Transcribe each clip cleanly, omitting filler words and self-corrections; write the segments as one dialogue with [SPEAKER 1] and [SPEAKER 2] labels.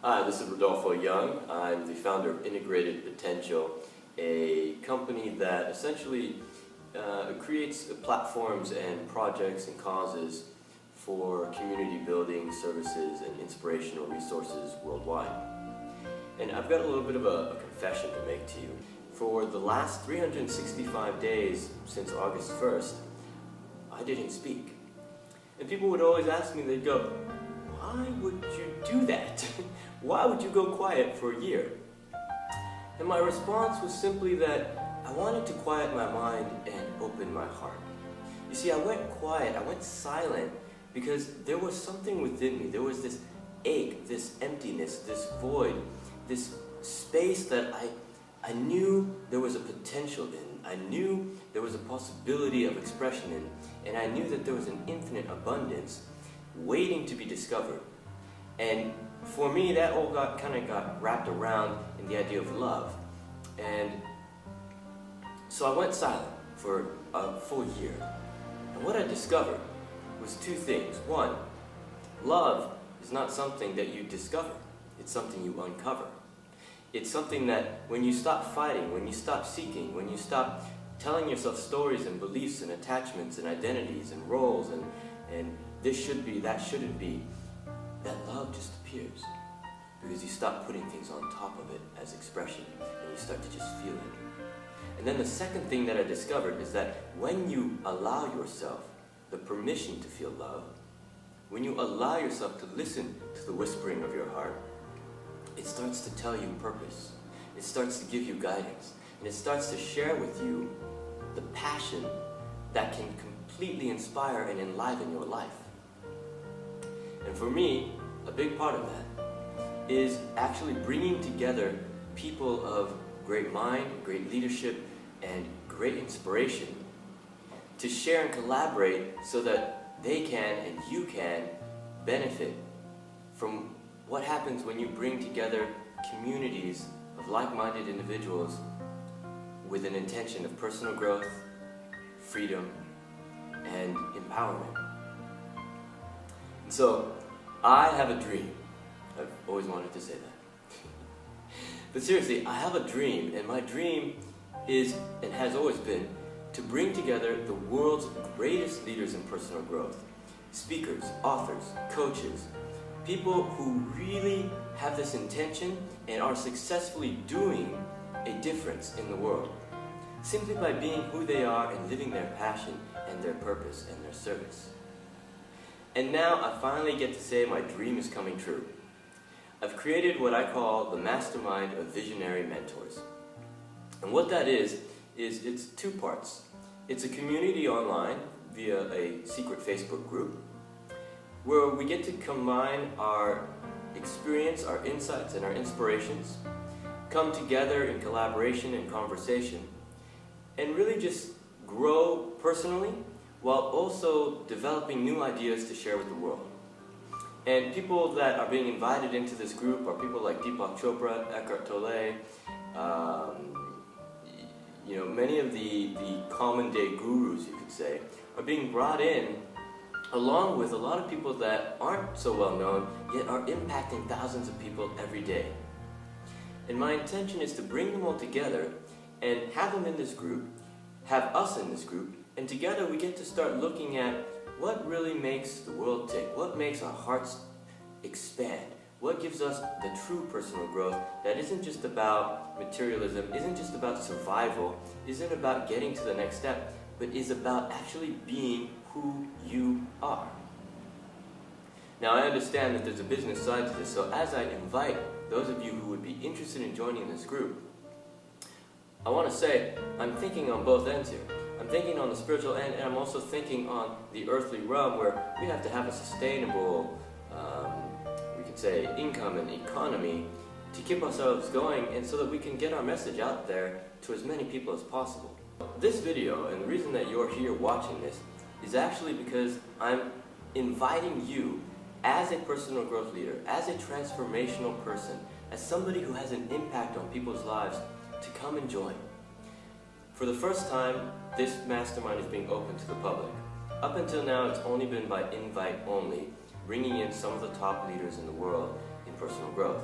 [SPEAKER 1] Hi, this is Rodolfo Young. I'm the founder of Integrated Potential, a company that essentially creates platforms and projects and causes for community building services and inspirational resources worldwide. And I've got a little bit of a confession to make to you. For the last 365 days since August 1st, I didn't speak. And people would always ask me, they'd go, why would you do that? Why would you go quiet for a year? And my response was simply that I wanted to quiet my mind and open my heart. You see, I went quiet, I went silent because there was something within me. There was this ache, this emptiness, this void, this space that I knew there was a potential in. I knew there was a possibility of expression in, and I knew that there was an infinite abundance waiting to be discovered. And for me, that all kind of got wrapped around in the idea of love. And so I went silent for a full year. And what I discovered was two things. One, love is not something that you discover. It's something you uncover. It's something that when you stop fighting, when you stop seeking, when you stop telling yourself stories and beliefs and attachments and identities and roles and this should be, that shouldn't be, that love just appears. Because you stop putting things on top of it as expression and you start to just feel it. And then the second thing that I discovered is that when you allow yourself the permission to feel love, when you allow yourself to listen to the whispering of your heart, it starts to tell you purpose. It starts to give you guidance. And it starts to share with you the passion that can completely inspire and enliven your life. And for me, a big part of that is actually bringing together people of great mind, great leadership, and great inspiration to share and collaborate so that they can and you can benefit from what happens when you bring together communities of like-minded individuals with an intention of personal growth, freedom, and empowerment. And so, I have a dream. I've always wanted to say that. But seriously, I have a dream, and my dream is, and has always been, to bring together the world's greatest leaders in personal growth. Speakers, authors, coaches, people who really have this intention and are successfully doing a difference in the world, simply by being who they are and living their passion and their purpose and their service. And now I finally get to say my dream is coming true. I've created what I call the Mastermind of Visionary Mentors. And what that is it's two parts. It's a community online via a secret Facebook group where we get to combine our experience, our insights, and our inspirations, come together in collaboration and conversation, and really just grow personally while also developing new ideas to share with the world. And people that are being invited into this group are people like Deepak Chopra, Eckhart Tolle, many of the common day gurus, you could say, are being brought in along with a lot of people that aren't so well known, yet are impacting thousands of people every day. And my intention is to bring them all together and have them in this group, have us in this group, and together we get to start looking at what really makes the world tick, what makes our hearts expand, what gives us the true personal growth that isn't just about materialism, isn't just about survival, isn't about getting to the next step, but is about actually being who you are. Now I understand that there's a business side to this, so as I invite those of you who would be interested in joining this group, I want to say I'm thinking on both ends here. I'm thinking on the spiritual end, and I'm also thinking on the earthly realm where we have to have a sustainable, we could say, income and economy to keep ourselves going and so that we can get our message out there to as many people as possible. This video, and the reason that you're here watching this, is actually because I'm inviting you as a personal growth leader, as a transformational person, as somebody who has an impact on people's lives, to come and join. For the first time, this mastermind is being open to the public. Up until now, it's only been by invite only, bringing in some of the top leaders in the world in personal growth.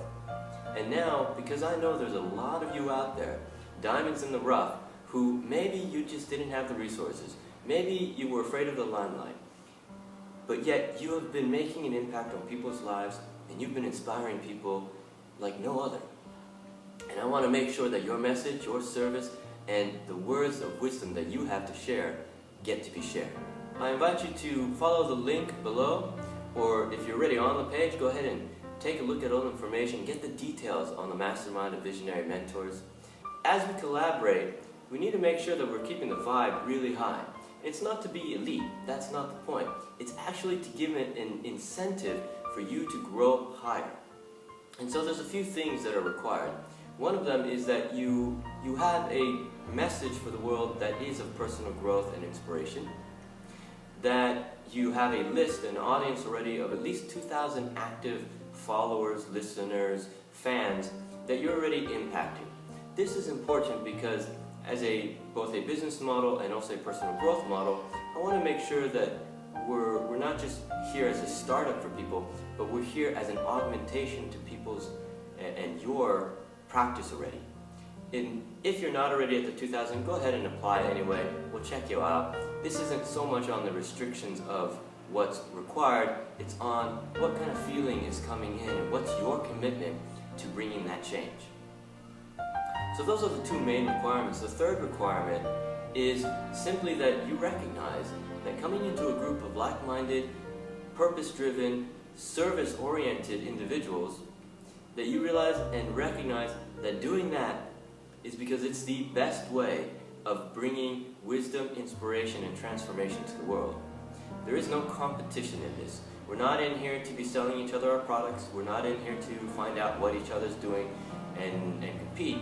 [SPEAKER 1] And now, because I know there's a lot of you out there, diamonds in the rough, who maybe you just didn't have the resources, maybe you were afraid of the limelight, but yet you have been making an impact on people's lives, and you've been inspiring people like no other. And I want to make sure that your message, your service, and the words of wisdom that you have to share get to be shared. I invite you to follow the link below, or if you're already on the page, go ahead and take a look at all the information, get the details on the Mastermind of Visionary Mentors. As we collaborate, we need to make sure that we're keeping the vibe really high. It's not to be elite, that's not the point. It's actually to give an incentive for you to grow higher. And so there's a few things that are required. One of them is that you have a message for the world that is of personal growth and inspiration, that you have a list, an audience already of at least 2,000 active followers, listeners, fans that you're already impacting. This is important because as both a business model and also a personal growth model, I want to make sure that we're not just here as a startup for people, but we're here as an augmentation to people's and your practice already. And if you're not already at the 2,000, go ahead and apply anyway. We'll check you out. This isn't so much on the restrictions of what's required, it's on what kind of feeling is coming in and what's your commitment to bringing that change. So those are the two main requirements. The third requirement is simply that you recognize that coming into a group of like-minded, purpose-driven, service-oriented individuals, that you realize and recognize that doing that is because it's the best way of bringing wisdom, inspiration, and transformation to the world. There is no competition in this. We're not in here to be selling each other our products. We're not in here to find out what each other's doing and compete.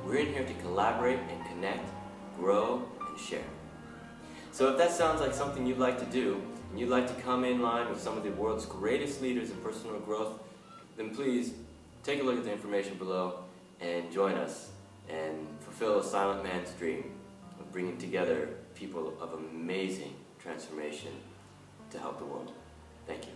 [SPEAKER 1] We're in here to collaborate and connect, grow, and share. So if that sounds like something you'd like to do, and you'd like to come in line with some of the world's greatest leaders in personal growth, then please take a look at the information below and join us and fulfill a silent man's dream of bringing together people of amazing transformation to help the world. Thank you.